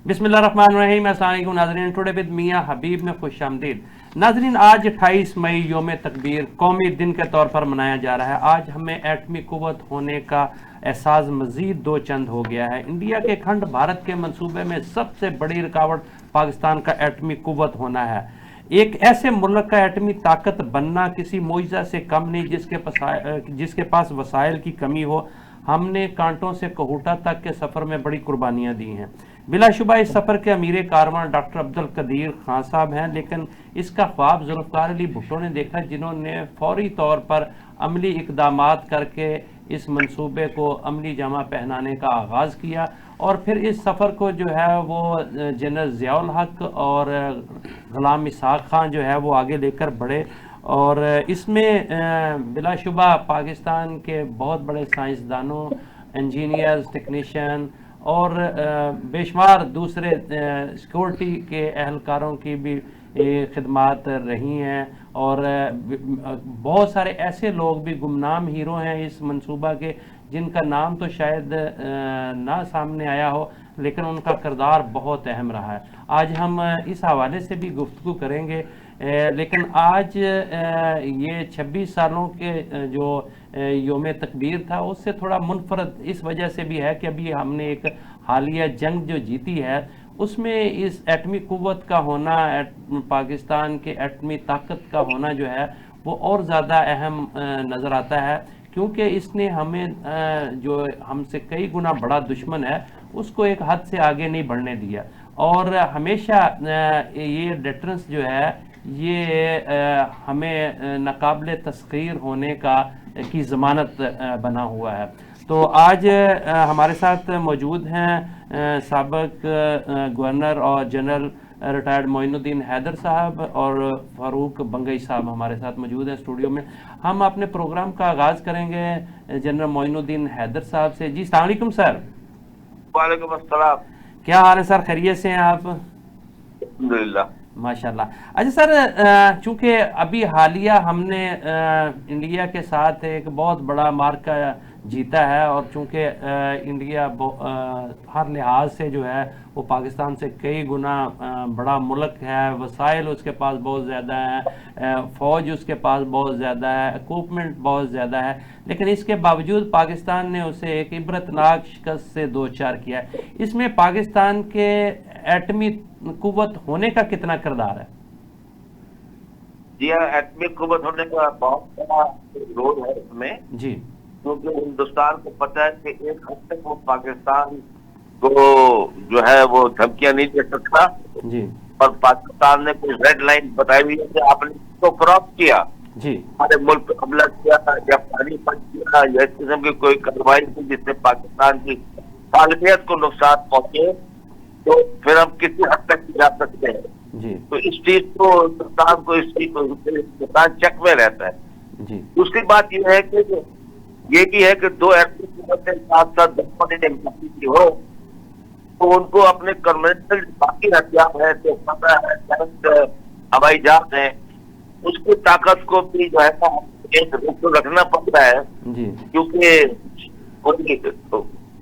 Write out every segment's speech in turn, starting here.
बिस्मिल्लाहिर्रहमानिर्रहीम। अस्सलाम वालेकुम नाज़रीन, टुडे विद मियां हबीब में खुश आमदीद। नाज़रीन, आज 28 मई यौम तकबीर कौमी दिन के तौर पर मनाया जा रहा है। आज हमें एटमी क़ुव्वत होने का एहसास मज़ीद दो चंद हो गया है। इंडिया के खंड भारत के मंसूबे में सबसे बड़ी रुकावट पाकिस्तान का एटमी क़ुव्वत होना है। एक ऐसे मुल्क का एटमी ताकत बनना किसी मुइज़ा से कम नहीं जिसके पास वसाइल की कमी हो। हमने कांटों से कहूटा तक के सफ़र में बड़ी कुर्बानियाँ दी हैं। बिलाशुबा इस सफ़र के अमीर कारवां डॉक्टर अब्दुल कदीर खान साहब हैं, लेकिन इसका ख्वाब जुल्फ़िकार अली भुट्टो ने देखा, जिन्होंने फौरी तौर पर अमली इक़दामात करके इस मंसूबे को अमली जामा पहनाने का आगाज़ किया। और फिर इस सफ़र को जो है वो जनरल ज़ियाउल हक और ग़ुलाम इसहाक़ खान जो है वो आगे लेकर बढ़े। और इसमें बिलाशुबा पाकिस्तान के बहुत बड़े साइंसदानों, इंजीनियर्स, टेक्नीशियन और बेशुमार दूसरे सिक्योरिटी के अहलकारों की भी खिदमात रही हैं। और बहुत सारे ऐसे लोग भी गुमनाम हीरो हैं इस मंसूबा के, जिनका नाम तो शायद ना सामने आया हो, लेकिन उनका किरदार बहुत अहम रहा है। आज हम इस हवाले से भी गुफ्तगू करेंगे। लेकिन आज ये 26 सालों के जो यौम तकबीर था, उससे थोड़ा मुनफरद इस वजह से भी है कि अभी हमने एक हालिया जंग जो जीती है, उसमें इस एटमी क़ुव्वत का होना, पाकिस्तान के एटमी ताकत का होना जो है वो और ज़्यादा अहम नज़र आता है, क्योंकि इसने हमें जो हमसे कई गुना बड़ा दुश्मन है उसको एक हद से आगे नहीं बढ़ने दिया। और हमेशा ये डिटरेंस जो है ये हमें नाकाबिले तस्खीर होने की ज़मानत बना हुआ है। तो आज हमारे साथ मौजूद हैं साबिक गवर्नर और जनरल रिटायर्ड मोइनुद्दीन हैदर साहब और फ़ारूक बंगई साहब हमारे साथ मौजूद हैं स्टूडियो में। हम अपने प्रोग्राम का आगाज़ करेंगे जनरल मोइनुद्दीन हैदर साहब से। जी अस्सलाम वालेकुम सर। वालेकुम अस्सलाम। क्या हाल है सर, खैरियत से हैं आप? अल्हम्दुलिल्लाह, माशाल्लाह। अच्छा सर, चूँकि अभी हालिया हमने इंडिया के साथ एक बहुत बड़ा मार्का जीता है, और चूँकि इंडिया हर लिहाज से जो है वो पाकिस्तान से कई गुना बड़ा मुल्क है, वसाइल उसके पास बहुत ज़्यादा है, फ़ौज उसके पास बहुत ज़्यादा है, इक्विपमेंट बहुत ज़्यादा है, लेकिन इसके बावजूद पाकिस्तान ने उसे एक इबरतनाक शिकस्त से दो चार किया है। इसमें पाकिस्तान के एटमी क़ुव्वत होने का कितना किरदार है? जी हाँ, एटमी क़ुव्वत होने का बहुत बड़ा रोल है इसमें जी, क्योंकि हिंदुस्तान को पता है कि एक हद तक वो पाकिस्तान को जो है वो धमकियां नहीं दे सकता। जी, और पाकिस्तान ने कुछ रेड लाइन बताई हुई है कि आपने इसको क्रॉस किया, जी, हमारे मुल्क पे हमला किया या पानीपत किया या इस किस्म की कोई कार्रवाई की जिससे पाकिस्तान की सालमियत को नुकसान पहुंचे, तो फिर हम किसी हद तक जा सकते हैं। जी, तो इस चीज को हिंदुस्तान को हिंदुस्तान चेक में रहता है। जी, दूसरी बात यह है कि ये भी है कि दो एटमी क़ुव्वतें साथ साथ दुश्मनी की हो तो उनको अपने कन्वेंशनल बाकी हथियार है, तो पता है हवाई जहाज है, उसकी ताकत को भी जो है ना एक रूप में रखना पड़ता है। जी, क्योंकि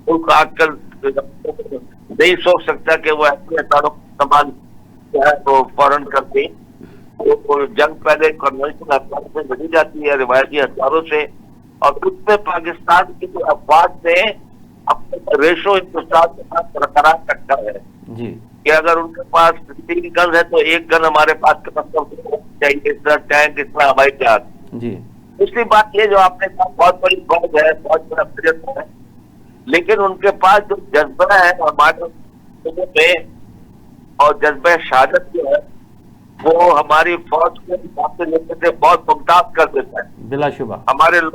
उनका आजकल नहीं सोच सकता कि वो ऐसे हथियारों का इस्तेमाल जो है तो फौरन करके वो जंग पहले कन्वेंशनल हथियारों से लड़ी जाती है, रिवायती हथियारों से, और उसमें पाकिस्तान की जो अफवाज ने अपने रेशो हिंदुस्तान के साथ बरकरार रखा है जी, कि अगर उनके पास 3 गन है तो 1 गन हमारे पास चाहिए, इस तरह टैंक, इस तरह हवाई जहाज। जी, दूसरी बात ये जो आपने कहा बहुत बड़ी फौज है, बहुत बड़ा बजट है, लेकिन उनके पास जो जज्बा है हमारे में और जज्बा शहादत जो है वो हमारी फौज को हिसाब से लेने से बहुत मुमताज कर देता है। बिलाशुबा। हमारे लोग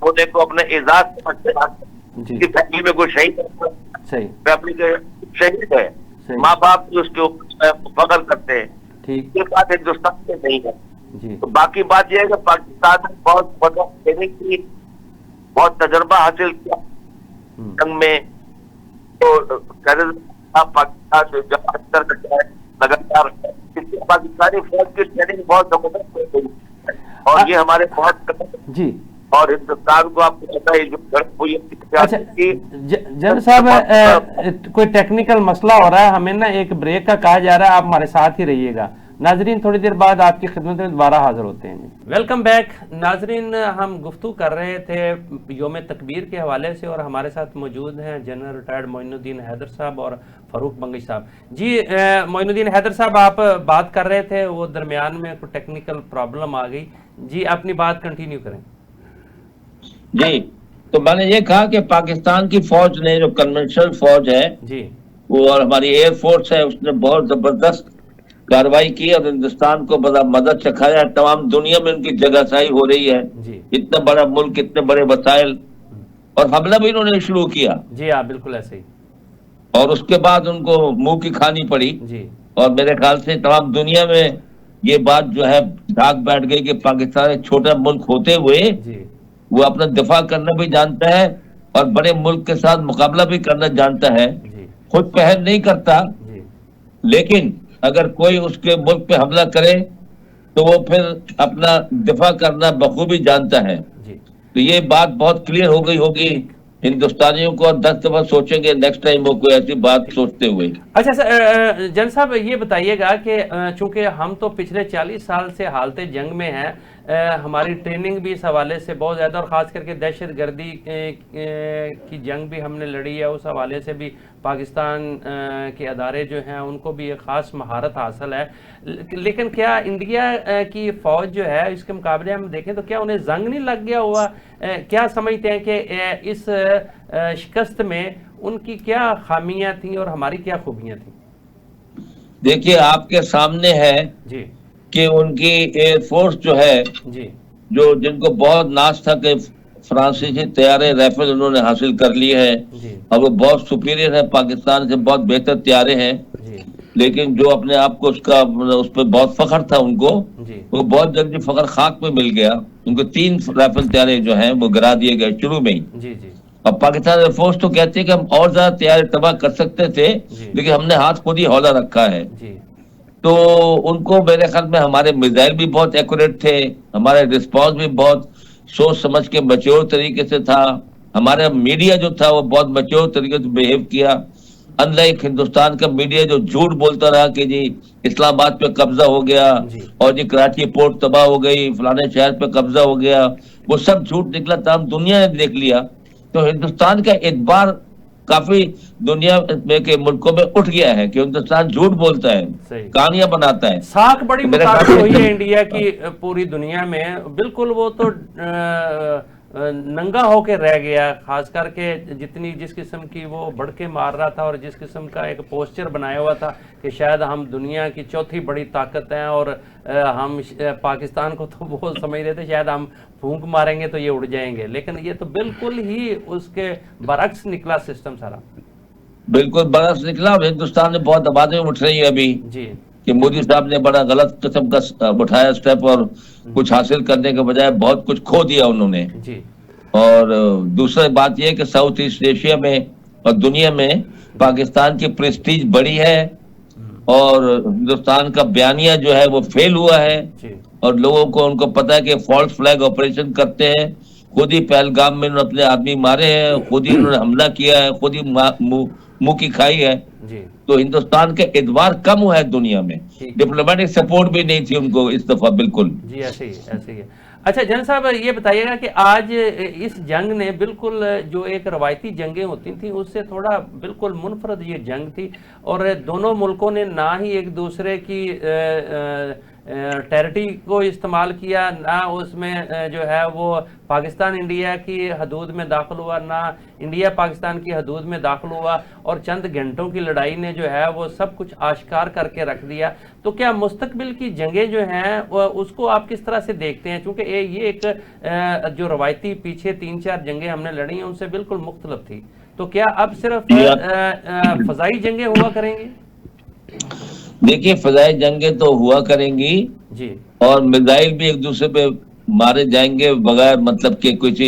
होने को अपने एजाज समझते जी, हैं। फैमिली में कोई शहीद है, सही, फैमिली के शहीद है, सही, माँ बाप भी उसके ऊपर फख्र करते हैं। ठीक, ये बात हिंदुस्तान में नहीं है। जी, तो बाकी बात यह है कि पाकिस्तान ने बहुत बड़ा ट्रेनिंग की, बहुत तजर्बा हासिल किया जंग में। तो पाकिस्तान जो जब लगातार पाकिस्तानी फौज की ट्रेनिंग बहुत जबरदस्त हो गई, और ये हमारे बहुत जी, اور ہندوستان کو آپ کو پتا ہے جو جھڑپ ہوئی اچھا جنرل صاحب کوئی ٹیکنیکل مسئلہ ہو رہا ہے، ہمیں نا ایک بریک کا کہا جا رہا ہے، آپ ہمارے ساتھ ہی رہیے گا ناظرین، تھوڑی دیر بعد آپ کی خدمت میں دوبارہ حاضر ہوتے ہیں۔ ویلکم بیک ناظرین، ہم گفتگو کر رہے تھے یوم تکبیر کے حوالے سے، اور ہمارے ساتھ موجود ہیں جنرل ریٹائرڈ معین الدین حیدر صاحب اور فاروق بنگش صاحب۔ جی معین الدین حیدر صاحب، آپ بات کر رہے تھے، وہ درمیان میں کوئی ٹیکنیکل پرابلم آ گئی، جی اپنی بات کنٹینیو کریں۔ جی تو میں نے یہ کہا کہ پاکستان کی فوج نے جو کنونشنل فوج ہے جی وہ اور ہماری ایئر فورس ہے، اس نے بہت زبردست کارروائی کی اور ہندوستان کو بڑا مدد چکھایا ہے، تمام دنیا میں ان کی جگہ سائی ہو رہی ہے، جی اتنا بڑا ملک، اتنے بڑے وسائل، اور حملہ بھی انہوں نے شروع کیا، جی ہاں بالکل ایسے ہی، اور اس کے بعد ان کو منہ کی کھانی پڑی، جی اور میرے خیال سے تمام دنیا میں یہ بات جو ہے ڈھاک بیٹھ گئی کہ پاکستان ایک چھوٹا ملک ہوتے ہوئے جی وہ اپنا دفاع کرنا بھی جانتا ہے اور بڑے ملک کے ساتھ مقابلہ بھی کرنا جانتا ہے، جی خود پہل نہیں کرتا، جی لیکن اگر کوئی اس کے ملک پہ حملہ کرے تو وہ پھر اپنا دفاع کرنا بخوبی جانتا ہے۔ جی تو یہ بات بہت کلیئر ہو گئی ہوگی ٹھیک، ہندوستانیوں کو، اور 10 دفعہ سوچیں گے نیکسٹ ٹائم وہ کوئی ایسی بات سوچتے ہوئے۔ اچھا جن صاحب یہ بتائیے گا کہ چونکہ ہم تو پچھلے 40 سال سے حالت جنگ میں ہیں، ہماری ٹریننگ بھی اس حوالے سے بہت زیادہ، اور خاص کر کے دہشت گردی کی جنگ بھی ہم نے لڑی ہے، اس حوالے سے بھی پاکستان کے ادارے جو ہیں ان کو بھی ایک خاص مہارت حاصل ہے، لیکن کیا انڈیا کی فوج جو ہے اس کے مقابلے ہم دیکھیں تو کیا انہیں زنگ نہیں لگ گیا ہوا؟ کیا سمجھتے ہیں کہ اس شکست میں ان کی کیا خامیاں تھیں اور ہماری کیا خوبیاں تھیں؟ دیکھیے آپ کے سامنے ہے جی کہ ان کی ایئر فورس جو ہے، جی جو جن کو بہت ناز تھا کہ فرانسیسی طیارے رائفل انہوں نے حاصل کر لیے ہیں جی اور وہ بہت سپیریئر ہے، پاکستان سے بہت بہتر طیارے ہیں، جی لیکن جو اپنے آپ کو اس پہ بہت فخر تھا ان کو، جی وہ بہت جلدی فخر خاک میں مل گیا، ان کو 3 رائفل طیارے جو ہیں وہ گرا دیے گئے شروع میں ہی، جی جی اور پاکستان ایئر فورس تو کہتی ہے کہ ہم اور زیادہ طیارے تباہ کر سکتے تھے، جی لیکن ہم نے ہاتھ خود ہی ہولہ رکھا ہے۔ جی تو ان کو میرے خیال میں ہمارے میزائل بھی بہت ایکوریٹ تھے، ہمارا رسپانس بھی بہت سوچ سمجھ کے میچور طریقے سے تھا، ہمارا میڈیا جو تھا وہ بہت میچور طریقے سے بہیو کیا، ان لائک ہندوستان کا میڈیا جو جھوٹ بولتا رہا کہ جی اسلام آباد پہ قبضہ ہو گیا جی اور جی کراچی پورٹ تباہ ہو گئی، فلانے شہر پہ قبضہ ہو گیا، وہ سب جھوٹ نکلا، تمام دنیا نے دیکھ لیا۔ تو ہندوستان کا اعتبار کافی دنیا میں کے ملکوں میں اٹھ گیا ہے کہ ہندوستان جھوٹ بولتا ہے، صحیح، کہانیاں بناتا ہے۔ ساکھ بڑی تو میرا متاثر خیال ہوئی ہے انڈیا کی پوری دنیا میں، بالکل وہ تو ننگا ہو کے رہ گیا، خاص کر کے جس قسم کی وہ بڑھ کے مار رہا تھا اور جس قسم کا ایک پوسچر بنایا ہوا تھا کہ شاید ہم دنیا کی چوتھی بڑی طاقت ہیں، اور ہم پاکستان کو تو وہ سمجھ رہے تھے شاید ہم پھونک ماریں گے تو یہ اڑ جائیں گے، لیکن یہ تو بالکل ہی اس کے برعکس نکلا سسٹم سارا۔ بالکل برعکس نکلا، اور ہندوستان میں بہت آبادی اٹھ رہی ہے ابھی جی کہ مودی صاحب نے بڑا غلط قسم کا اٹھایا اسٹیپ، اور کچھ حاصل کرنے کے بجائے بہت کچھ کھو دیا انہوں نے۔ جی اور دوسری بات یہ کہ ساؤتھ ایسٹ ایشیا میں اور دنیا میں پاکستان کی پریسٹیج بڑی ہے، اور ہندوستان کا بیانیہ جو ہے وہ فیل ہوا ہے، جی اور لوگوں کو ان کو پتا ہے کہ فالس فلیگ آپریشن کرتے ہیں، خود ہی پہلگام میں انہوں نے اپنے آدمی مارے ہیں، خود ہی انہوں نے حملہ کیا ہے، خود ہی منہ کی کھائی ہے۔ جی تو ہندوستان کا اعتبار کم ہوا ہے دنیا میں، ٹھیک، ڈپلومیٹک سپورٹ بھی نہیں تھی ان کو اس دفعہ بالکل۔ جی ایسے ہی ہے۔ اچھا جن صاحب یہ بتائیے گا کہ آج اس جنگ نے بالکل جو ایک روایتی جنگیں ہوتی تھیں اس سے تھوڑا بالکل منفرد یہ جنگ تھی، اور دونوں ملکوں نے نہ ہی ایک دوسرے کی ٹیریٹری کو استعمال کیا، نہ اس میں جو ہے وہ پاکستان انڈیا کی حدود میں داخل ہوا، نہ انڈیا پاکستان کی حدود میں داخل ہوا، اور چند گھنٹوں کی لڑائی نے جو ہے وہ سب کچھ آشکار کر کے رکھ دیا۔ تو کیا مستقبل کی جنگیں جو ہیں اس کو آپ کس طرح سے دیکھتے ہیں؟ چونکہ یہ ایک جو روایتی پیچھے 3-4 جنگیں ہم نے لڑی ہیں ان سے بالکل مختلف تھی، تو کیا اب صرف فضائی جنگیں ہوا کریں گی؟ دیکھیے فضائی جنگیں تو ہوا کریں گی، جی اور میزائل بھی ایک دوسرے پہ مارے جائیں گے بغیر مطلب کہ کچھ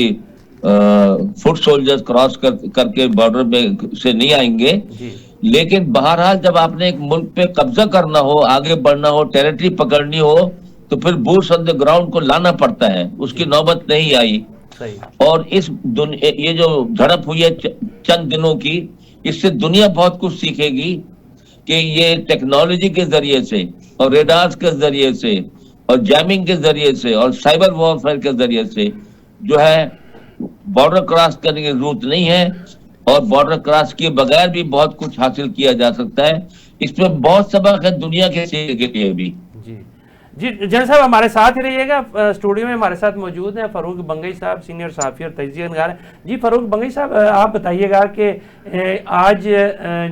فٹ سولجرز کراس کر کے بارڈر میں سے نہیں آئیں گے، جی لیکن بہرحال جب آپ نے ایک ملک پہ قبضہ کرنا ہو، آگے بڑھنا ہو، ٹیریٹری پکڑنی ہو، تو پھر بوٹس آن دی گراؤنڈ کو لانا پڑتا ہے، اس کی نوبت نہیں آئی۔ صحیح. اور یہ جو جھڑپ ہوئی ہے چند دنوں کی، اس سے دنیا بہت کچھ سیکھے گی کہ یہ ٹیکنالوجی کے ذریعے سے اور ریڈارز کے ذریعے سے اور جیمنگ کے ذریعے سے اور سائبر وارفیئر کے ذریعے سے جو ہے بارڈر کراس کرنے کی ضرورت نہیں ہے، اور بارڈر کراس کیے بغیر بھی بہت کچھ حاصل کیا جا سکتا ہے. اس میں بہت سبق ہے دنیا کے لیے بھی. جی جن صاحب ہمارے ساتھ ہی رہیے گا. اسٹوڈیو میں ہمارے ساتھ موجود ہیں فاروق بنگئی صاحب، سینئر صحافی اور تجزیہ نگار ہیں. جی فاروق بنگئی صاحب، آپ بتائیے گا کہ آج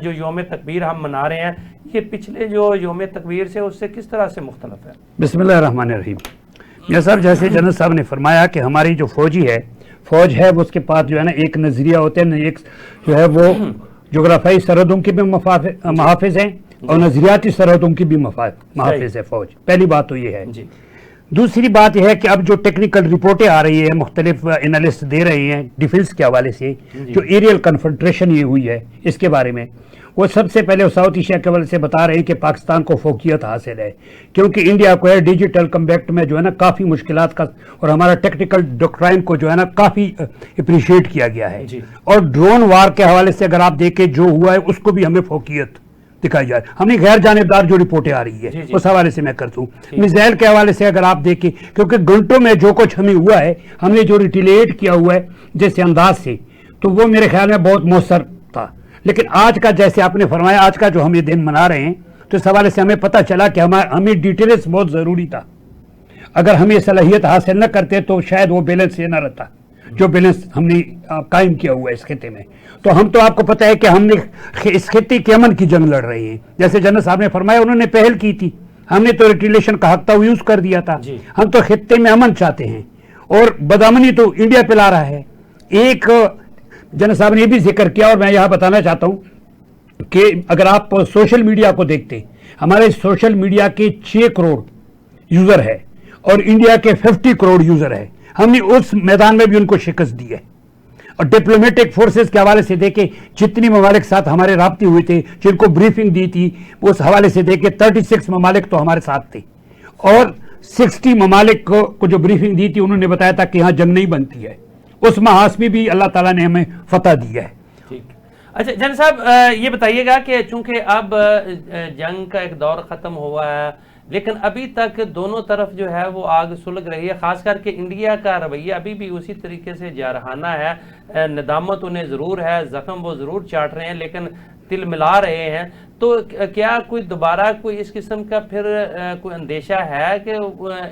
جو یوم تکبیر ہم منا رہے ہیں، یہ پچھلے جو یوم تکبیر سے اس سے کس طرح سے مختلف ہے؟ بسم اللہ الرحمن الرحیم. یہ صاحب جیسے جنرل صاحب نے فرمایا کہ ہماری جو فوج ہے وہ اس کے پاس جو ہے نا ایک نظریہ ہوتے ہیں، ایک جو ہے وہ جغرافیائی سرحدوں کے بھی محافظ ہیں اور نظریاتی سرحدوں کی بھی محافظ ہے فوج. پہلی بات تو یہ ہے. دوسری بات یہ ہے کہ اب جو ٹیکنیکل رپورٹیں آ رہی ہیں، مختلف انالسٹ دے رہے ہیں ڈیفنس کے حوالے سے، جو ایریل کنفنٹریشن یہ ہوئی ہے اس کے بارے میں، وہ سب سے پہلے ساؤتھ ایشیا کے حوالے سے بتا رہے ہیں کہ پاکستان کو فوقیت حاصل ہے، کیونکہ انڈیا کو ہے ڈیجیٹل کمبیکٹ میں جو ہے نا کافی مشکلات کا، اور ہمارا ٹیکنیکل ڈاکٹرائن کو جو ہے نا کافی اپریشیٹ کیا گیا ہے. اور ڈرون وار کے حوالے سے اگر آپ دیکھیں جو ہوا ہے اس کو بھی ہمیں فوقیت دکھائی جائے. ہم نے غیر جانبدار جو رپورٹیں آ رہی ہے اس حوالے سے میں کرتا ہوں. میزائل کے حوالے سے اگر آپ دیکھیں، کیونکہ گھنٹوں میں جو کچھ ہمیں ہوا ہے، ہم نے جو ریٹیلیٹ کیا ہوا ہے جیسے انداز سے، تو وہ میرے خیال میں بہت مؤثر تھا. لیکن آج کا جیسے آپ نے فرمایا، آج کا جو ہم یہ دن منا رہے ہیں، تو اس حوالے سے ہمیں پتہ چلا کہ ہمیں ڈیٹیلز بہت ضروری تھا. اگر ہم یہ صلاحیت حاصل نہ کرتے تو شاید وہ بیلنس یہ نہ رہتا جو بیلنس ہم نے قائم کیا ہوا ہے اس خطے میں. تو ہم تو آپ کو پتہ ہے کہ ہم نے اس خطے کے امن کی جنگ لڑ رہے ہیں. جیسے جنرل صاحب نے فرمایا، انہوں نے پہل کی تھی، ہم نے تو ریٹیلیشن کا حق یوز کر دیا تھا. ہم تو خطے میں امن چاہتے ہیں، اور بدامنی تو انڈیا پہ لا رہا ہے. ایک جنرل صاحب نے یہ بھی ذکر کیا، اور میں یہاں بتانا چاہتا ہوں کہ اگر آپ سوشل میڈیا کو دیکھتے، ہمارے سوشل میڈیا کے 6 کروڑ یوزر ہے اور انڈیا کے 50 کروڑ یوزر ہے. ہم نے اس میدان میں بھی ان کو شکست دی ہے. اور ڈپلومیٹک فورسز کے حوالے سے دیکھیں، جتنی ممالک ساتھ ہمارے رابطے ہوئے تھے، جن کو بریفنگ دی تھی، اس حوالے سے دیکھیں 36 ممالک تو ہمارے ساتھ تھے، اور 60 ممالک کو جو بریفنگ دی تھی انہوں نے بتایا تھا کہ یہاں جنگ نہیں بنتی ہے. اس محاذ میں بھی اللہ تعالیٰ نے ہمیں فتح دی ہے. اچھا جن صاحب، یہ بتائیے گا کہ چونکہ اب جنگ کا ایک دور ختم ہوا ہے، لیکن ابھی تک دونوں طرف جو ہے وہ آگ سلگ رہی ہے. خاص کر کے انڈیا کا رویہ ابھی بھی اسی طریقے سے جارحانہ ہے. ندامت انہیں ضرور ہے، زخم وہ ضرور چاٹ رہے ہیں، لیکن تل ملا رہے ہیں. تو کیا کوئی دوبارہ کوئی اس قسم کا پھر کوئی اندیشہ ہے کہ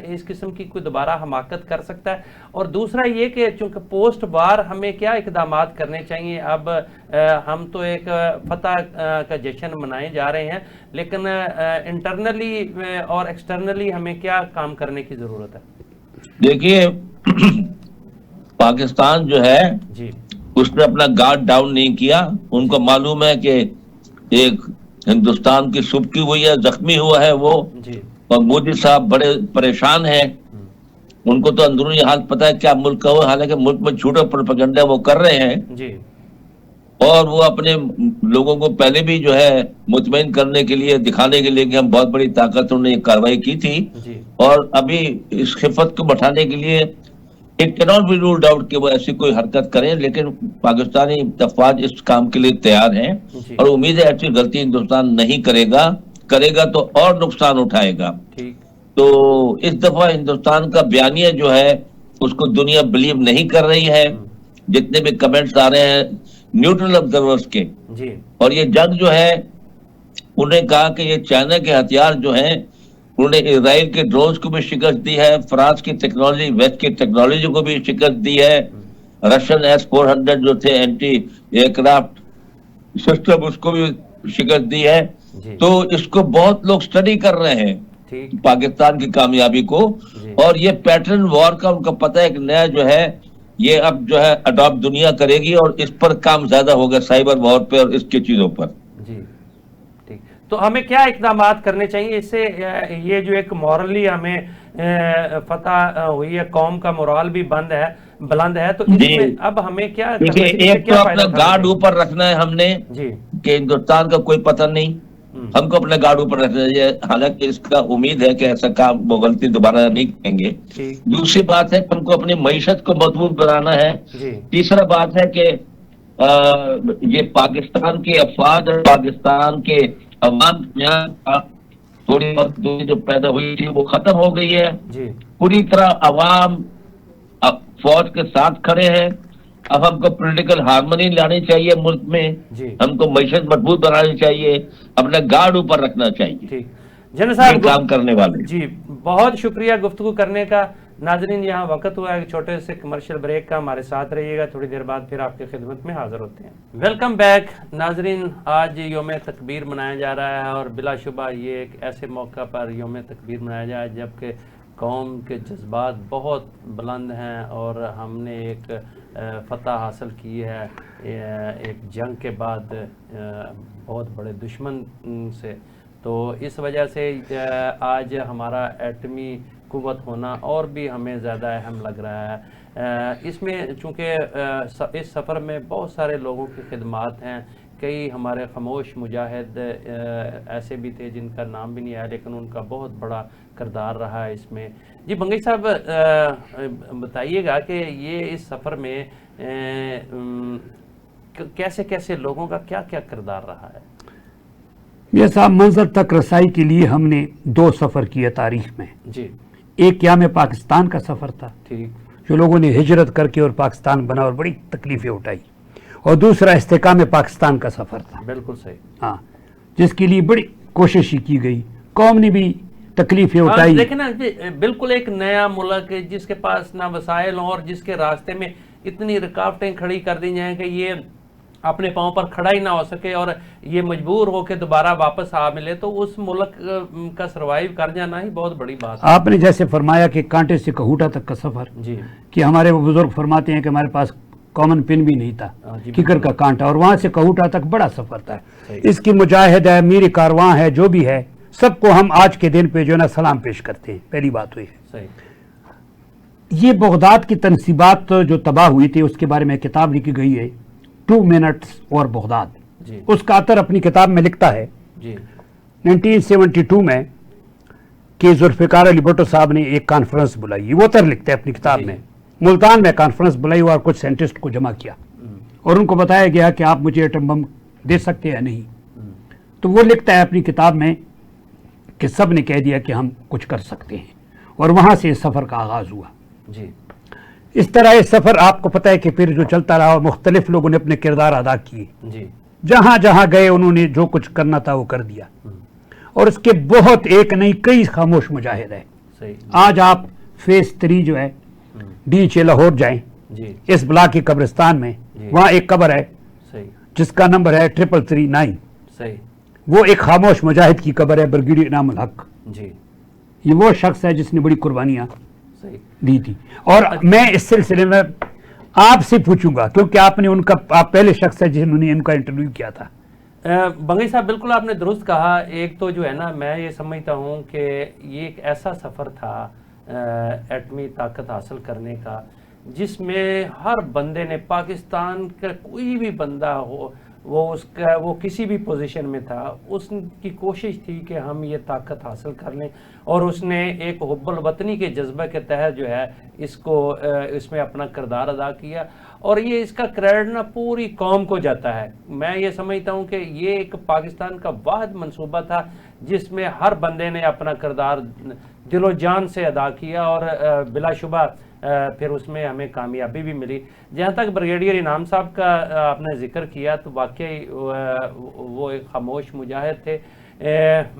اس قسم کی کوئی دوبارہ حماقت کر سکتا ہے؟ اور دوسرا یہ کہ چونکہ پوسٹ وار ہمیں کیا اقدامات کرنے چاہیے؟ اب ہم تو ایک فتح کا جشن منائے جا رہے ہیں، لیکن انٹرنلی اور ایکسٹرنلی ہمیں کیا کام کرنے کی ضرورت ہے؟ دیکھیے، پاکستان جو ہے اس نے اپنا گارڈ ڈاؤن نہیں کیا. ان کو معلوم ہے کہ ایک ہندوستان کی سبکی ہوئی ہے، زخمی ہوا ہے وہ، اور مودی صاحب بڑے پریشان ہیں. ان کو تو اندرونی حال پتہ ہے کیا ملک کا ہو، حالانکہ ملک میں جھوٹا پروپیگنڈا وہ کر رہے ہیں. اور وہ اپنے لوگوں کو پہلے بھی جو ہے مطمئن کرنے کے لیے، دکھانے کے لیے کہ ہم بہت بڑی طاقت، انہوں نے ایک کاروائی کی تھی. اور ابھی اس خفت کو بٹھانے کے لیے it can't be rolled out کہ وہ ایسی کوئی حرکت کریں، لیکن پاکستانی افواج اس کام کے لیے تیار ہیں، اور امید ہے ایسی غلطی ہندوستان نہیں کرے گا تو اور نقصان اٹھائے گا. تو اس دفعہ ہندوستان کا بیانیہ جو ہے اس کو دنیا بلیو نہیں کر رہی ہے. جتنے بھی کمنٹس آ رہے ہیں نیوٹرل آبزرورز کے، اور یہ جنگ جو ہے، انہیں کہا کہ یہ چائنا کے ہتھیار جو ہیں، انہوں نے اسرائیل کے ڈرونز کو بھی شکست دی ہے، فرانس کی ٹیکنالوجی، ویسٹ کی ٹیکنالوجی کو بھی شکست دی ہے، رشین S-400 جو تھے اینٹی ایئر کرافٹ سسٹم، اس کو بھی شکست دی ہے. تو اس کو بہت لوگ سٹڈی کر رہے ہیں پاکستان کی کامیابی کو، اور یہ پیٹرن وار کا ان کا پتہ ہے، ایک نیا جو ہے یہ اب جو ہے اڈاپٹ دنیا کرے گی، اور اس پر کام زیادہ ہوگا، سائبر وار پہ اور اس کی چیزوں پر. تو ہمیں کیا اقدامات کرنے چاہیے اس سے؟ یہ جو ایک مورلی ہمیں فتح ہوئی ہے، قوم کا مورال بھی بلند ہے، تو اس میں اب ہمیں کیا ایک تو اپنا گارڈ اوپر رکھنا ہے ہم نے کہ ہندوستان کا کوئی پتہ نہیں. हमको अपने गाड़ों पर रखना चाहिए, हालांकि इसका उम्मीद है कि ऐसा काम वो गलती दोबारा नहीं करेंगे। ठीक। दूसरी बात है कि हमको अपनी मईशत को मजबूत बनाना है। जी। तीसरा बात है कि ये पाकिस्तान के अफवाद और पाकिस्तान के अवाम में थोड़ी बहुत दूरी जो पैदा हुई थी वो खत्म हो गई है। जी। पूरी तरह अवाम अब फौज के साथ खड़े हैं। अब हमको पॉलिटिकल हार्मनी लानी चाहिए मुल्क में, जी। हमको मईशत मजबूत बनानी चाहिए, अपने गार्ड ऊपर रखना चाहिए। ठीक। जनरल ये साहब काम करने वाले। जी, बहुत शुक्रिया गुफ्तगू करने का। नाजरीन, यहाँ वक्त हुआ है छोटे से कमर्शियल ब्रेक का, हमारे साथ रहिएगा, थोड़ी देर बाद फिर आपकी खिदमत में हाजिर होते हैं। वेलकम बैक नाजरीन, आज योम तकबीर मनाया जा रहा है और बिलाशुबा ये एक ऐसे मौका पर योम तकबीर मनाया जा रहा है जबकि कौम के जज्बात बहुत बुलंद हैं और हमने एक फतह हासिल की है एक जंग के बाद बहुत बड़े दुश्मन से। तो इस वजह से आज हमारा एटमी कुव्वत होना और भी हमें ज़्यादा अहम लग रहा है। इसमें चूँकि इस सफ़र में बहुत सारे लोगों की खिदमात हैं, कई हमारे खामोश मुजाहिद ऐसे भी थे जिनका नाम भी नहीं आया, लेकिन उनका बहुत बड़ा किरदार रहा है इसमें। जी बंगई साहब, बताइएगा कि ये इस सफ़र में कैसे कैसे लोगों का क्या क्या किरदार रहा है? ये साहब, मंजर तक रसाई के लिए हमने 2 सफ़र किए तारीख में। जी। एक याम पाकिस्तान का सफ़र था, ठीक, जो लोगों ने हिजरत करके और पाकिस्तान बना और बड़ी तकलीफ़ें उठाई, और दूसरा इस्तेकाम पाकिस्तान का सफ़र था। बिल्कुल सही। हाँ, जिसके लिए बड़ी कोशिश की गई, कौम ने भी तकलीफें उठाई। लेकिन ना बिल्कुल एक नया मुल्क जिसके पास ना वसाइल और जिसके रास्ते में इतनी रुकावटें खड़ी कर दी जाएं कि ये अपने पाँव पर खड़ा ही ना हो सके और ये मजबूर होकर दोबारा वापस आ मिले, तो उस मुल्क का सर्वाइव कर जाना ही बहुत बड़ी बात है। आपने जैसे फरमाया कि कांटे से कहूटा तक का सफ़र, जी, कि हमारे वो बुजुर्ग फरमाते हैं कि हमारे पास कॉमन पिन भी नहीं था, किकर का कांटा, और वहाँ से कहूटा तक बड़ा सफ़र था। इसकी मुजाहिद है, मीर कारवां है, जो भी है, सबको हम आज के दिन पे जो है ना सलाम पेश करते हैं। पहली बात हुई है ये बगदाद की तनसीबात जो तबाह हुई थी उसके बारे में किताब लिखी गई है, 2 मिनट्स और बगदाद। उसका अतर अपनी किताब में लिखता है जी। 1972 में कि जुल्फ़िकार अली भुट्टो साहब ने एक कॉन्फ्रेंस बुलाई, वो अतर लिखते हैं अपनी किताब में। मुल्तान में कॉन्फ्रेंस बुलाई और कुछ साइंटिस्ट को जमा किया और उनको बताया गया कि आप मुझे एटम बम दे सकते हैं या नहीं। तो वो लिखता है अपनी किताब में कि सब ने कह दिया कि हम कुछ कर सकते हैं, और वहां से इस सफ़र का आगाज़ हुआ जी। इस तरह इस सफ़र आपको पता है कि फिर जो चलता रहा, मुख्तलिफ लोगों ने अपने किरदार अदा किए जी। जहां जहां गए उन्होंने जो कुछ करना था वो कर दिया, और उसके बहुत एक नहीं कई खामोश मुजाहिद है। आज आप फेज 3 जो है डीएचए लाहौर जाएं जी, इस ब्लॉक के कब्रिस्तान में वहां एक कब्र है जिसका नंबर है 339। सही, वो एक खामोश मुजाहिद की कब्र है, ब्रिगेडियर इनामुल हक जी। ये वो शख्स है जिसने बड़ी कुर्बानियां दी थी। और मैं इस सिलसिले में आपसे पूछूंगा क्योंकि आपने उनका, आप पहले शख्स है जिन्होंने इनका इंटरव्यू किया था। बंगई साहब, बिल्कुल आपने दुरुस्त कहा। एक तो जो है ना, मैं ये समझता हूँ कि ये एक ऐसा सफ़र था एटमी ताकत हासिल करने का जिसमें हर बंदे ने, पाकिस्तान का कोई भी बंदा हो, वो किसी भी पोजीशन में था, उसकी कोशिश थी कि हम ये ताकत हासिल कर लें, और उसने एक हुब्बुल वतनी के जज्बे के तहत जो है इसमें अपना किरदार अदा किया, और ये इसका क्रेडिट ना पूरी कौम को जाता है। मैं ये समझता हूँ कि ये एक पाकिस्तान का वाहिद मंसूबा था जिसमें हर बंदे ने अपना किरदार दिलो जान से अदा किया, और बिलाशुबा फिर उसमें हमें कामयाबी भी मिली। जहाँ तक ब्रिगेडियर इनाम साहब का आपने जिक्र किया, तो वाकई वो एक खामोश मुजाहिद थे।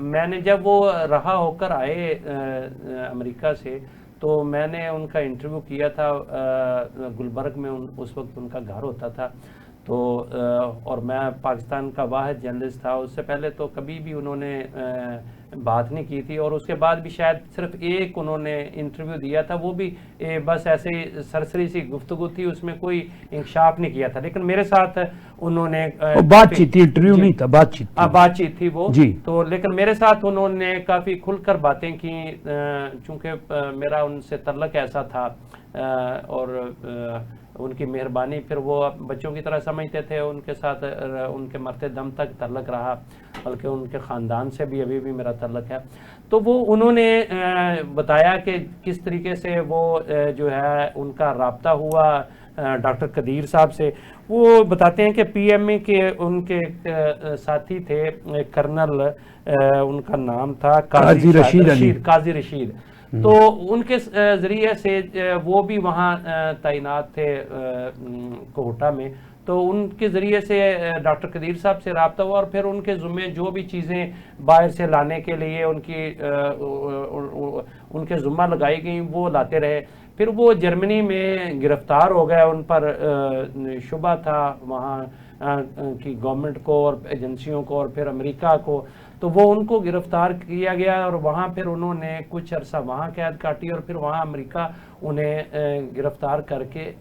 मैंने जब वो रहा होकर आए अमेरिका से, तो मैंने उनका इंटरव्यू किया था गुलबर्ग में, उस वक्त उनका घर होता था। तो और मैं पाकिस्तान का वाहिद जर्नलिस्ट था। उससे पहले तो कभी भी उन्होंने बात नहीं की थी, और उसके बाद भी शायद सिर्फ एक उन्होंने इंटरव्यू दिया था, वो भी बस ऐसे सरसरी सी गुफ्तगू थी, उसमें कोई इंकशाफ नहीं किया था। लेकिन मेरे साथ उन्होंने बातचीत थी, इंटरव्यू नहीं था, बातचीत थी वो जी। तो लेकिन मेरे साथ उन्होंने काफ़ी खुलकर बातें की, चूँकि मेरा उनसे तल्लक ऐसा था, और ان کی مہربانی، پھر وہ بچوں کی طرح سمجھتے تھے، ان کے ساتھ ان کے مرتے دم تک تعلق رہا، بلکہ ان کے خاندان سے بھی ابھی بھی میرا تعلق ہے۔ تو وہ انہوں نے بتایا کہ کس طریقے سے وہ جو ہے ان کا رابطہ ہوا ڈاکٹر قدیر صاحب سے۔ وہ بتاتے ہیں کہ پی ایم اے کے ان کے ساتھی تھے کرنل، ان کا نام تھا قاضی رشید، تو ان کے ذریعے سے وہ بھی وہاں تعینات تھے کوہٹا میں، تو ان کے ذریعے سے ڈاکٹر قدیر صاحب سے رابطہ ہوا، اور پھر ان کے ذمے جو بھی چیزیں باہر سے لانے کے لیے ان کے ذمہ لگائی گئیں وہ لاتے رہے۔ پھر وہ جرمنی میں گرفتار ہو گئے، ان پر شبہ تھا وہاں کی گورنمنٹ کو اور ایجنسیوں کو اور پھر امریکہ کو، تو وہ ان کو گرفتار کیا گیا اور وہاں پھر انہوں نے کچھ عرصہ وہاں قید کاٹی، اور پھر وہاں امریکہ انہیں گرفتار کر کے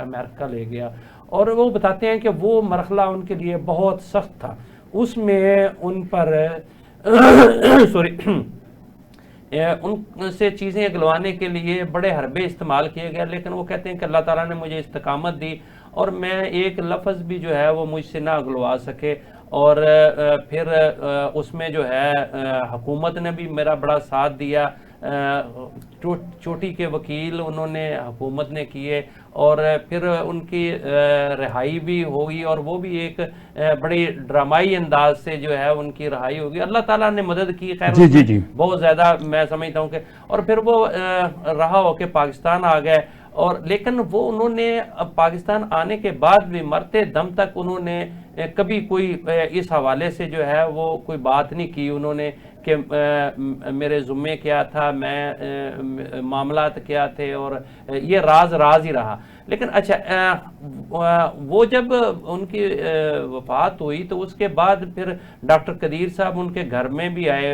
امریکہ لے گیا۔ اور وہ بتاتے ہیں کہ وہ مرحلہ ان کے لیے بہت سخت تھا، اس میں ان پر ان سے چیزیں اگلوانے کے لیے بڑے حربے استعمال کیے گئے، لیکن وہ کہتے ہیں کہ اللہ تعالیٰ نے مجھے استقامت دی اور میں ایک لفظ بھی جو ہے وہ مجھ سے نہ اگلوا سکے، اور پھر اس میں جو ہے حکومت نے بھی میرا بڑا ساتھ دیا، چوٹی کے وکیل انہوں نے حکومت نے کیے، اور پھر ان کی رہائی بھی ہوگی، اور وہ بھی ایک بڑی ڈرامائی انداز سے جو ہے ان کی رہائی ہوگی۔ اللہ تعالیٰ نے مدد کی، خیر جی بہت زیادہ میں سمجھتا ہوں کہ، اور پھر وہ رہا ہو کے پاکستان آ گئے، اور لیکن وہ انہوں نے پاکستان آنے کے بعد بھی مرتے دم تک انہوں نے کبھی کوئی اس حوالے سے جو ہے وہ کوئی بات نہیں کی انہوں نے کہ میرے ذمے کیا تھا، میں معاملات کیا تھے، اور یہ راز ہی رہا۔ لیکن اچھا وہ جب ان کی وفات ہوئی تو اس کے بعد پھر ڈاکٹر قدیر صاحب ان کے گھر میں بھی آئے،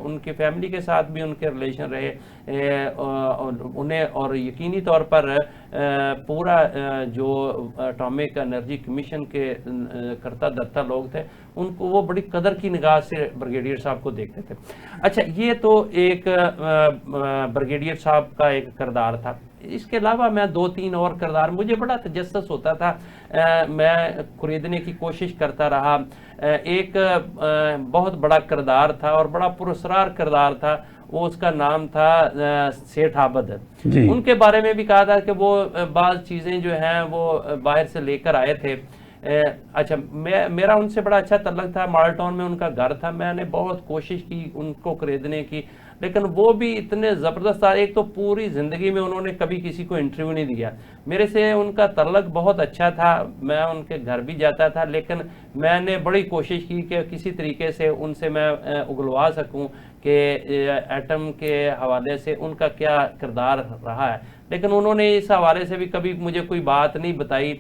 ان کی فیملی کے ساتھ بھی ان کے ریلیشن رہے انہیں، اور یقینی طور پر پورا جو اٹامک انرجی کمیشن کے کرتا دھرتا لوگ تھے ان کو وہ بڑی قدر کی نگاہ سے بریگیڈیئر صاحب کو دیکھتے تھے۔ اچھا یہ تو ایک بریگیڈیئر صاحب کا ایک کردار تھا، اس کے علاوہ میں 2-3 اور کردار، مجھے بڑا تجسس ہوتا تھا، میں خریدنے کی کوشش کرتا رہا۔ ایک بہت بڑا کردار تھا اور بڑا پراسرار کردار تھا، وہ اس کا نام تھا سیٹھ عابد۔ ان کے بارے میں بھی کہا تھا کہ وہ بعض چیزیں جو ہیں وہ باہر سے لے کر آئے تھے۔ اچھا میرا ان سے بڑا اچھا تعلق تھا، ماڈل ٹاؤن میں ان کا گھر تھا، میں نے بہت کوشش کی ان کو خریدنے کی، لیکن وہ بھی اتنے زبردست تھا۔ ایک تو پوری زندگی میں انہوں نے کبھی کسی کو انٹرویو نہیں دیا، میرے سے ان کا تعلق بہت اچھا تھا، میں ان کے گھر بھی جاتا تھا، لیکن میں نے بڑی کوشش کی کہ کسی طریقے سے ان سے میں اگلوا سکوں کہ ایٹم کے حوالے سے ان کا کیا کردار رہا ہے، لیکن انہوں نے اس حوالے سے بھی کبھی مجھے کوئی بات نہیں بتائی،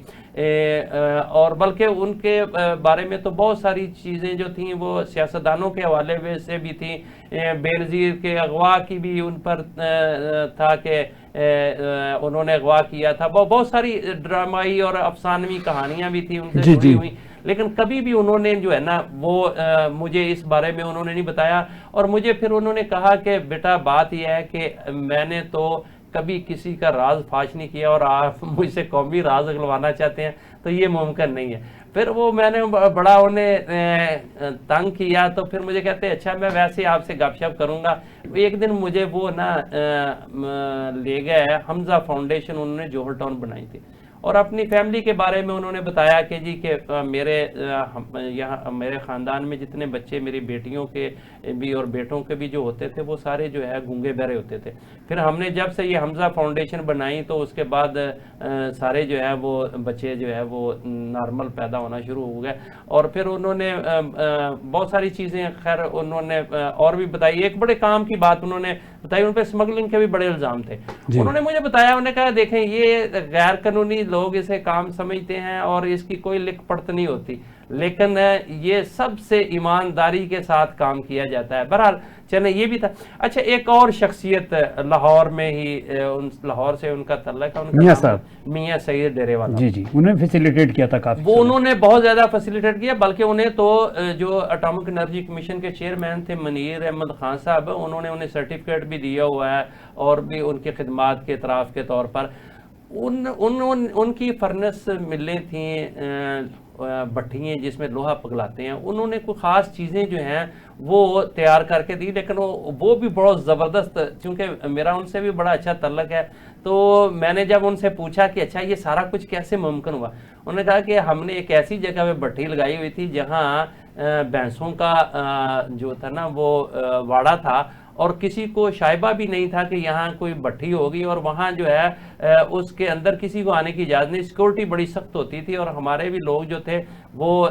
اور بلکہ ان کے بارے میں تو بہت ساری چیزیں جو تھیں وہ سیاستدانوں کے حوالے سے بھی تھیں، بینظیر کے اغوا کی بھی ان پر تھا کہ انہوں نے اغوا کیا تھا، بہت ساری ڈرامائی اور افسانوی کہانیاں بھی تھیں ان سے جڑی ہوئی، لیکن کبھی بھی انہوں نے جو ہے نا وہ مجھے اس بارے میں انہوں نے نہیں بتایا۔ اور مجھے پھر انہوں نے کہا کہ بیٹا بات یہ ہے کہ میں نے تو کبھی کسی کا راز فاش نہیں کیا، اور آپ مجھ سے قومی راز اگلوانا چاہتے ہیں تو یہ ممکن نہیں ہے۔ پھر وہ میں نے بڑا انہیں تنگ کیا، تو پھر مجھے کہتے اچھا میں ویسے آپ سے گپ شپ کروں گا۔ ایک دن مجھے وہ نا لے گئے حمزہ فاؤنڈیشن، انہوں نے جوہر ٹاؤن بنائی تھی، اور اپنی فیملی کے بارے میں انہوں نے بتایا کہ جی کہ میرے خاندان میں جتنے بچے میری بیٹیوں کے بھی اور بیٹوں کے بھی جو ہوتے تھے وہ سارے جو ہے گونگے بہرے ہوتے تھے۔ پھر ہم نے جب سے یہ حمزہ فاؤنڈیشن بنائی تو اس کے بعد سارے جو ہے وہ بچے جو ہے وہ نارمل پیدا ہونا شروع ہو گئے، اور پھر انہوں نے بہت ساری چیزیں خیر انہوں نے اور بھی بتائی۔ ایک بڑے کام کی بات انہوں نے بتائی، ان پہ اسمگلنگ کے بھی بڑے الزام تھے۔ انہوں نے مجھے بتایا، انہوں نے کہا دیکھیں یہ غیر قانونی لوگ اسے کام سمجھتے ہیں اور اس کی کوئی لکھ پڑت نہیں ہوتی، لیکن یہ سب سے ایمانداری کے ساتھ کام کیا جاتا ہے۔ بہرحال چلیں یہ بھی تھا۔ اچھا ایک اور شخصیت لاہور میں ہی، لاہور سے ان کا تعلق ہے، میاں صاحب میاں سید ڈیرے والا، جی انہوں نے فیسیلیٹیٹ کیا تھا کافی، وہ انہوں نے بہت زیادہ فیسیلیٹیٹ کیا، بلکہ انہیں تو جو اٹامک انرجی کمیشن کے چیئرمین تھے منیر احمد خان صاحب، انہوں نے انہیں سرٹیفکیٹ بھی دیا ہوا ہے اور بھی ان کی خدمات کے اعتراف کے طور پر۔ उनकी फर्नेस मिलें थी, भट्टियाँ जिसमें लोहा पगलाते हैं, उन्होंने कोई ख़ास चीज़ें जो हैं वो तैयार करके दी, लेकिन वो भी बहुत ज़बरदस्त, क्योंकि मेरा उनसे भी बड़ा अच्छा तल्लक है। तो मैंने जब उनसे पूछा कि अच्छा ये सारा कुछ कैसे मुमकिन हुआ, उन्होंने कहा कि हमने एक ऐसी जगह पे भट्टी लगाई हुई थी जहाँ भैंसों का जो था ना वो वाड़ा था, और किसी को शायबा भी नहीं था कि यहाँ कोई भट्टी होगी, और वहाँ जो है उसके अंदर किसी को आने की इजाज़त नहीं, सिक्योरिटी बड़ी सख्त होती थी, और हमारे भी लोग जो थे वो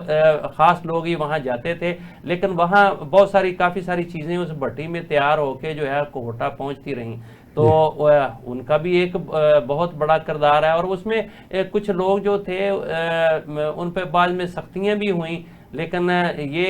ख़ास लोग ही वहाँ जाते थे। लेकिन वहाँ बहुत सारी काफ़ी सारी चीज़ें उस भट्टी में तैयार होके जो है कोहटा पहुँचती रहीं। तो उनका भी एक बहुत बड़ा किरदार है, और उसमें कुछ लोग जो थे उन पर बाद में सख्तियाँ भी हुई, लेकिन ये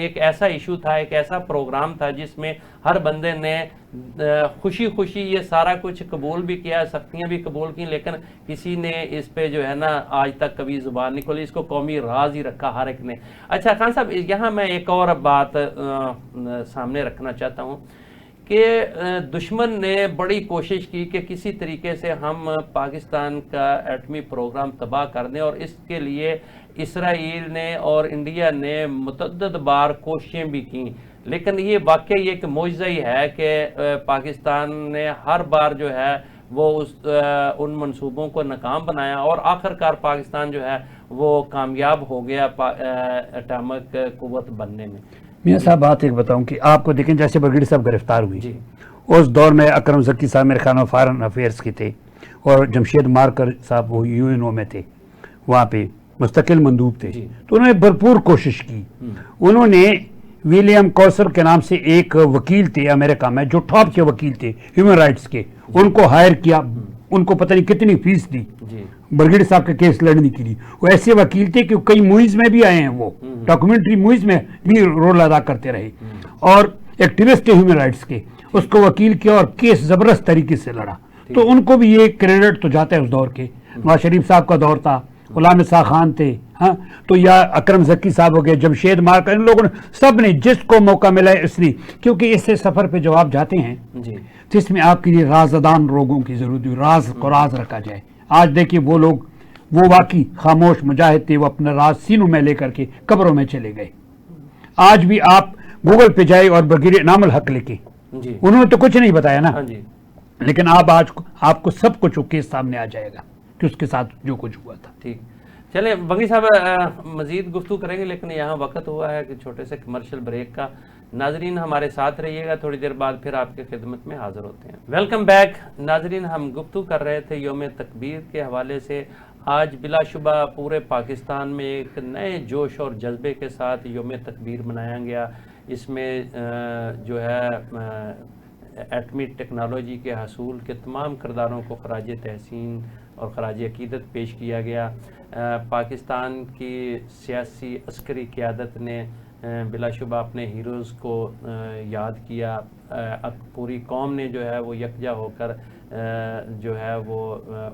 एक ऐसा इशू था, एक ऐसा प्रोग्राम था जिसमें हर बंदे ने खुशी खुशी ये सारा कुछ कबूल भी किया, सख्तियाँ भी कबूल की, लेकिन किसी ने इस पे जो है ना आज तक कभी ज़ुबान नहीं खोली, इसको कौमी राज ही रखा हर एक ने। अच्छा खान साहब, यहाँ मैं एक और बात सामने रखना चाहता हूँ कि दुश्मन ने बड़ी कोशिश की कि किसी तरीके से हम पाकिस्तान का एटमी प्रोग्राम तबाह कर दें, और इसके लिए इसराइल ने और इंडिया ने मुतअद्दिद बार कोशिशें भी की, लेकिन ये वाकई एक मौजज़ा ही है कि पाकिस्तान ने हर बार जो है वो उन मंसूबों को नाकाम बनाया, और आखिरकार पाकिस्तान जो है वो कामयाब हो गया एटॉमिक क़ुव्वत बनने में। मियाँ साहब बात एक बताऊं कि आपको देखें, जैसे बरगीड़ी साहब गिरफ्तार हुई, उस दौर में अकरम ज़की साहब मेरे ख्याल में फॉरेन अफेयर्स के थे, और जमशेद मारकर साहब वो यूएनओ में थे, वहाँ पे मुस्तकिल मंदूब थे। तो उन्होंने भरपूर कोशिश की। उन्होंने विलियम कौसर के नाम से एक वकील थे अमेरिका में, जो टॉप के वकील थे ह्यूमन राइट्स के, उनको हायर किया, उनको पता नहीं कितनी फीस दी बरगीड़ी साहब का केस लड़ने के लिए। वो ऐसे वकील थे कि कई मूवीज में भी आए हैं, वो डॉक्यूमेंट्री मूवीज में भी रोल अदा करते रहे, और एक्टिविस्ट थे ह्यूमन राइट्स के, उसको वकील किया और केस जबरदस्त तरीके से लड़ा। तो उनको भी ये क्रेडिट तो जाता है उस दौर के। नवाज शरीफ साहब का दौर था, गुलाम इसा खान थे, हाँ, तो या अकरम ज़की साहब हो गए, जमशेद मारकर, इन लोगों ने, सब ने जिसको मौका मिला है इसलिए, क्योंकि इससे सफ़र पे जब आप जाते हैं जी, तो इसमें आपके लिए राजदान लोगों की ज़रूरत है, राज को राज रखा जाए। आज देखिए वो लोग, वो वाकई खामोश मुजाहिद थे, वो अपना राज सीनों में लेकर के कब्रों में चले गए। आज भी आप गूगल पे जाए और बरगीड़ी इनामुल हक लिखे, उन्होंने तो कुछ नहीं बताया ना, लेकिन आप आज आपको सब कुछ केस सामने आ जाएगा कि उसके साथ जो कुछ हुआ था। ठीक, चले बंगी साहब मज़ीद गुफ्तगू करेंगे, लेकिन यहाँ वक्त हुआ है कि छोटे से कमर्शियल ब्रेक का। नाजरीन हमारे साथ रहिएगा, थोड़ी देर बाद फिर आपके खिदमत में हाजिर होते हैं। वेलकम बैक नाजरीन, हम गुफ्तगू कर रहे थे यौम तकबीर के हवाले से। आज बिलाशुबा पूरे पाकिस्तान में एक नए जोश और जज्बे के साथ यौम तकबीर मनाया गया। इसमें जो है एटमी टेक्नोलॉजी के हसूल के तमाम किरदारों को खराज तहसीन और खराज अकीदत पेश किया गया। पाकिस्तान की सियासी अस्करी क़यादत ने बिलाशुबा अपने हीरोज़ को याद किया। अब पूरी कौम ने जो है वो यकजा होकर जो है वो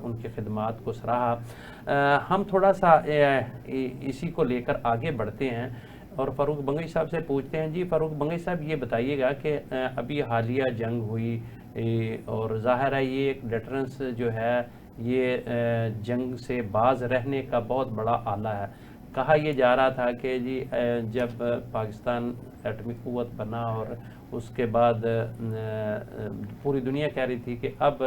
उनकी खिदमात को सराहा। हम थोड़ा सा इसी को लेकर आगे बढ़ते हैं और फ़ारूक बंगई साहब से पूछते हैं। जी फ़ारूक बंगई साहब, ये बताइएगा कि अभी हालिया जंग हुई और ज़ाहिर है ये एक डिटरेंस जो है ये जंग से बाज रहने का बहुत बड़ा आला है। कहा यह जा रहा था कि जी जब पाकिस्तान एटमी क़ुव्वत बना और उसके बाद पूरी दुनिया कह रही थी कि अब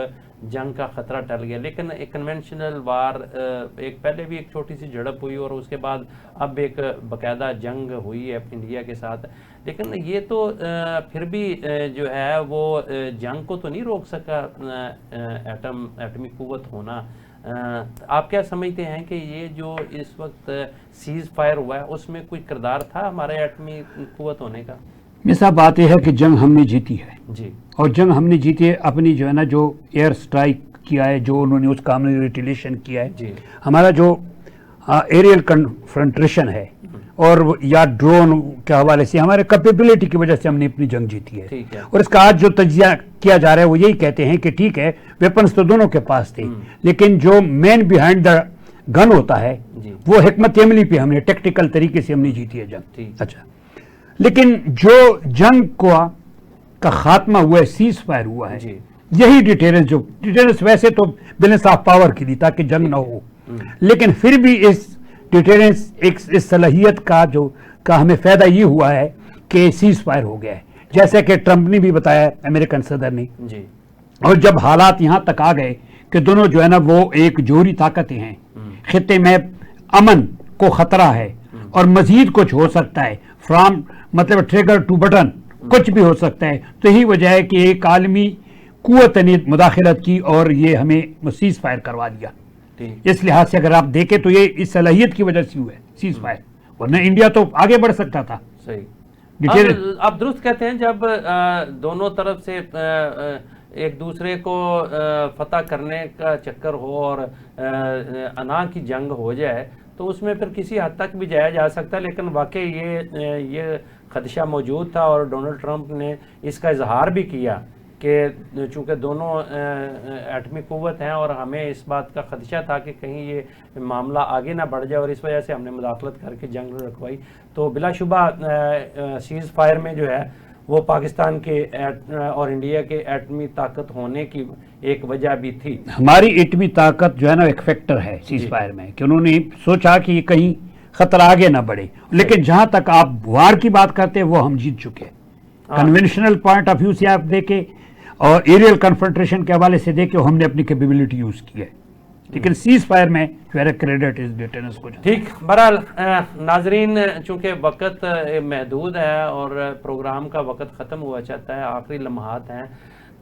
जंग का ख़तरा टल गया, लेकिन एक कन्वेंशनल वार, एक पहले भी एक छोटी सी झड़प हुई और उसके बाद अब एक बाकायदा जंग हुई है इंडिया के साथ। लेकिन ये तो फिर भी जो है वो जंग को तो नहीं रोक सका एटमी क़ुव्वत होना। आप क्या समझते हैं कि ये जो इस वक्त सीज़ फायर हुआ है उसमें कोई किरदार था हमारे एटमी क़ुव्वत होने का? मेरे साहब बात यह है कि जंग हमने जीती है जी, और जंग हमने जीती है अपनी जो है ना, जो एयर स्ट्राइक किया है, जो उन्होंने उसका हमने रिटिलेशन किया है जी। हमारा जो एरियल कन्फ्रंट्रेशन है और या ड्रोन के हवाले से हमारे कैपेबिलिटी की वजह से हमने अपनी जंग जीती है। और इसका आज जो तजिया किया जा रहा है वो यही कहते हैं कि ठीक है वेपन्स तो दोनों के पास थे, लेकिन जो मैन बिहाइंड द गन होता है वो हिकमत अमली पे हमने टेक्टिकल तरीके से हमने जीती है जंग। अच्छा, लेकिन जो जंग का खात्मा हुआ है, सीज फायर हुआ है, यही डिटेरेंस वैसे तो बैलेंस ऑफ पावर की थी ताकि जंग ना हो, लेकिन फिर भी इस डिटेरेंस इस सलाहियत का हमें फायदा ये हुआ है कि सीज फायर हो गया है, जैसे कि ट्रंप ने भी बताया, अमेरिकन सदर ने जी। और जब हालात यहां तक आ गए कि दोनों जो है ना वो एक जोहरी ताकतें हैं, खित्ते में अमन को खतरा है और मजीद कुछ हो सकता है, फ्रॉम मतलब ट्रिगर टू बटन कुछ भी हो सकता है, तो यही वजह है कि एक आलमी कुव्वत ने मुदाखलत की और ये हमें सीज फायर करवा दिया। इस लिहाज से अगर आप देखें तो ये इस सलाहियत की वजह से हुआ है सीज फायर, वरना इंडिया तो आगे बढ़ सकता था। सही, आप दुरुस्त कहते हैं, जब दोनों तरफ से एक दूसरे को फतह करने का चक्कर हो और अना की जंग हो जाए तो उसमें फिर किसी हद तक भी जाया जा सकता है, लेकिन वाकई ये खदशा मौजूद था और डोनाल्ड ट्रंप ने इसका इजहार भी किया कि चूँकि दोनों एटमी कुव्वत हैं और हमें इस बात का खदशा था कि कहीं ये मामला आगे ना बढ़ जाए और इस वजह से हमने मुदाखलत करके जंग रखवाई। तो बिलाशुबा सीज़ फायर में जो है वो पाकिस्तान के और इंडिया के एटमी ताकत होने की एक वजह भी थी। हमारी एटमी ताकत जो है ना एक फैक्टर है सीज फायर में कि उन्होंने सोचा कि कहीं खतरा आगे ना बढ़े, लेकिन जहां तक आप वार की बात करते हैं वो हम जीत चुके हैं। कन्वेंशनल पॉइंट ऑफ व्यू से आप देखें और एरियल कन्फ्रंटेशन के हवाले से देखें हमने अपनी कैपेबिलिटी यूज की है, लेकिन सीज फायर में क्रेडिट इस डिटेरेंस को। ठीक, बहरहाल नाजरीन, चूंकि वक्त महदूद है और प्रोग्राम का वक्त ख़त्म हुआ चाहता है, आखिरी लम्हात हैं,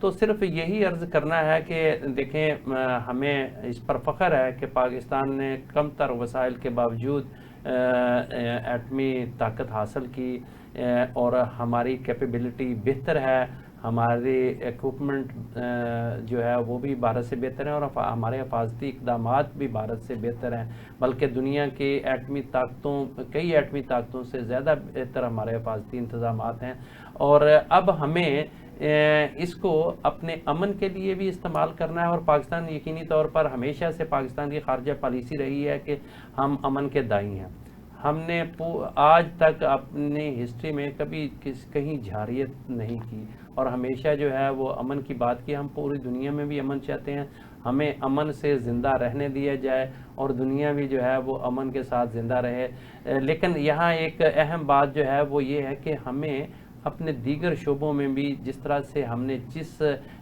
तो सिर्फ यही अर्ज़ करना है कि देखें हमें इस पर फ़ख्र है कि पाकिस्तान ने कम तर वसाइल के बावजूद एटमी ताकत हासिल की और हमारी कैपेबिलिटी बेहतर है, हमारे इक्विपमेंट जो है वो भी भारत से बेहतर हैं और हमारे हिफाजती इक़दामात भी भारत से बेहतर हैं, बल्कि दुनिया के कई एटमी ताकतों से ज़्यादा बेहतर हमारे हिफाजती इंतज़ामात हैं। और अब हमें इसको अपने अमन के लिए भी इस्तेमाल करना है और पाकिस्तान यकीनी तौर पर हमेशा से पाकिस्तान की खारजा पॉलिसी रही है कि हम अमन के दाई हैं। हमने आज तक अपनी हिस्ट्री में कभी कहीं झारियत नहीं की और हमेशा जो है वो अमन की बात की। हम पूरी दुनिया में भी अमन चाहते हैं, हमें अमन से ज़िंदा रहने दिया जाए और दुनिया भी जो है वो अमन के साथ ज़िंदा रहे। लेकिन यहाँ एक अहम बात जो है वो ये है कि हमें अपने दीगर शोबों में भी जिस तरह से हमने जिस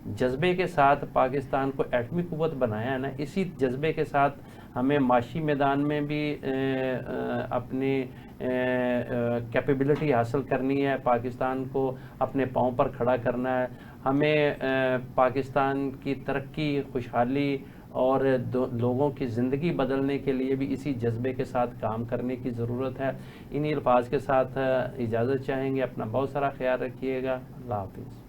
जज्बे के साथ पाकिस्तान को एटमी कुव्वत बनाया है ना, इसी जज्बे के साथ हमें माशी मैदान में भी अपनी कैपेबिलिटी हासिल करनी है, पाकिस्तान को अपने पाँव पर खड़ा करना है। हमें पाकिस्तान की तरक्की, खुशहाली और लोगों की ज़िंदगी बदलने के लिए भी इसी जज्बे के साथ काम करने की ज़रूरत है। इन्हीं अल्फाज के साथ इजाज़त चाहेंगे। अपना बहुत सारा ख्याल रखिएगा। अल्लाह हाफ़िज़।